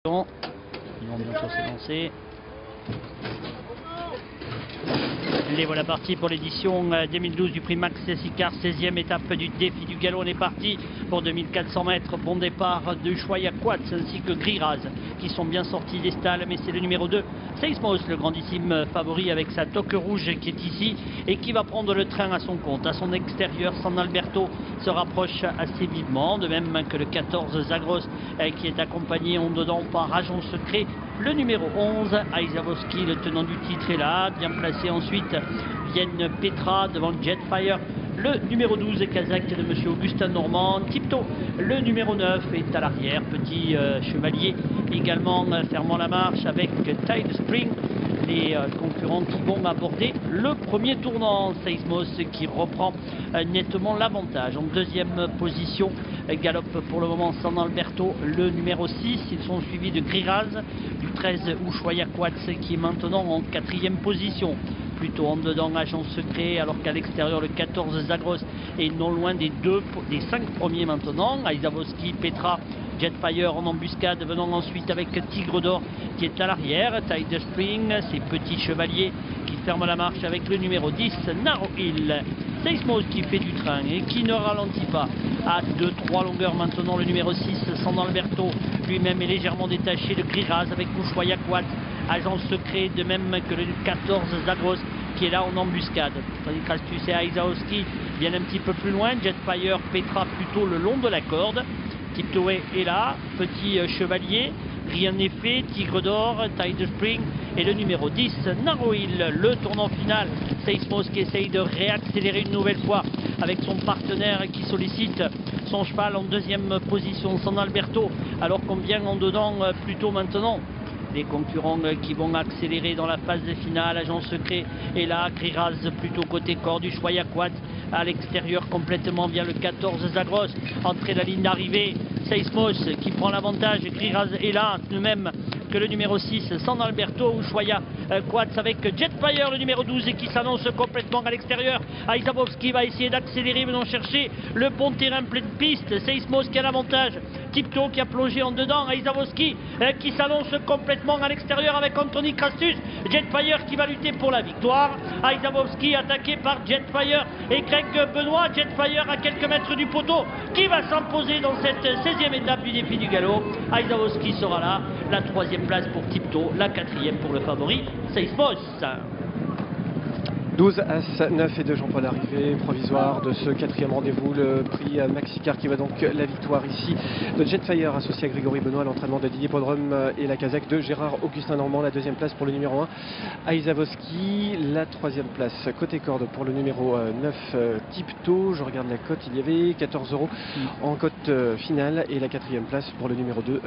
Ils vont bientôt se lancer. Les voilà partis pour l'édition 2012 du prix Max Sicard, 16e étape du défi du galop. On est parti pour 2400 mètres. Bon départ de Ushuaïa Quats ainsi que Griraz qui sont bien sortis des stalles, mais c'est le numéro 2, Seismos, le grandissime favori avec sa toque rouge qui est ici et qui va prendre le train à son compte. À son extérieur, San Alberto se rapproche assez vivement, de même que le 14 Zagros qui est accompagné en dedans par Agent Secret. Le numéro 11, Aizavoski, le tenant du titre, est là, bien placé ensuite. Vienne Petra devant Jetfire. Le numéro 12 est Kazakh de M. Augustin Normand. Tipto, le numéro 9, est à l'arrière. Petit chevalier également fermant la marche avec Tide Spring. Les concurrents qui vont aborder le premier tournant. Seismos qui reprend nettement l'avantage. En deuxième position, galope pour le moment San Alberto, le numéro 6. Ils sont suivis de Griraz, du 13 Ushuaïa Quats qui est maintenant en quatrième position. Plutôt en dedans Agent Secret, alors qu'à l'extérieur le 14 Zagros est non loin des 5 premiers maintenant. Aizavoski, Petra, Jetfire en embuscade, venant ensuite avec Tigre d'Or qui est à l'arrière. Tide Spring, ces petits chevaliers qui ferment la marche avec le numéro 10, Narrow Hill. Seismos qui fait du train et qui ne ralentit pas. À 2-3 longueurs maintenant, le numéro 6, San Alberto, lui-même est légèrement détaché de Griraz avec Ushuaïa Quats. Agent Secret, de même que le 14 Zagros qui est là en embuscade. Tandis que Rastus et Aizavoski viennent un petit peu plus loin. Jetfire, Petra plutôt le long de la corde. Tiptoe est là, petit chevalier. Rien n'est fait, Tigre d'Or, Tide Spring et le numéro 10, Narrow Hill. Le tournant final, Seismos qui essaye de réaccélérer une nouvelle fois avec son partenaire qui sollicite son cheval en deuxième position, San Alberto, alors qu'on vient en dedans plutôt maintenant. Les concurrents qui vont accélérer dans la phase finale. Agent Secret est là, Griraz plutôt côté corps du Ushuaïa Quats. À l'extérieur complètement via le 14 Zagros. Entrée la ligne d'arrivée, Seismos qui prend l'avantage. Griraz est là, de même que le numéro 6, San Alberto. Ushuaïa Quats avec Jetfire, le numéro 12, et qui s'annonce complètement à l'extérieur. Aizavoski va essayer d'accélérer, venant chercher le bon terrain plein de piste. Seismos qui a l'avantage. Tipto qui a plongé en dedans. Aizavoski qui s'annonce complètement à l'extérieur avec Anthony Crastus. Jetfire qui va lutter pour la victoire. Aizavoski attaqué par Jetfire et Greg Benoît. Jetfire à quelques mètres du poteau qui va s'imposer dans cette 16e étape du défi du galop. Aizavoski sera là. La 3e place pour Tipto, la 4e pour le favori Seismos. 12 As 9 et 2 Jean-Paul arrivé provisoire de ce 4e rendez-vous, le prix Max Sicard qui va donc la victoire ici de Jetfire associé à Grégory Benoît, l'entraînement de Didier Podrum et la Kazakh de Gérard Augustin Normand. La 2e place pour le numéro 1 Aizavoski, la 3e place côté corde pour le numéro 9 Tipto. Je regarde la cote, il y avait 14 € en cote finale, et la 4e place pour le numéro 2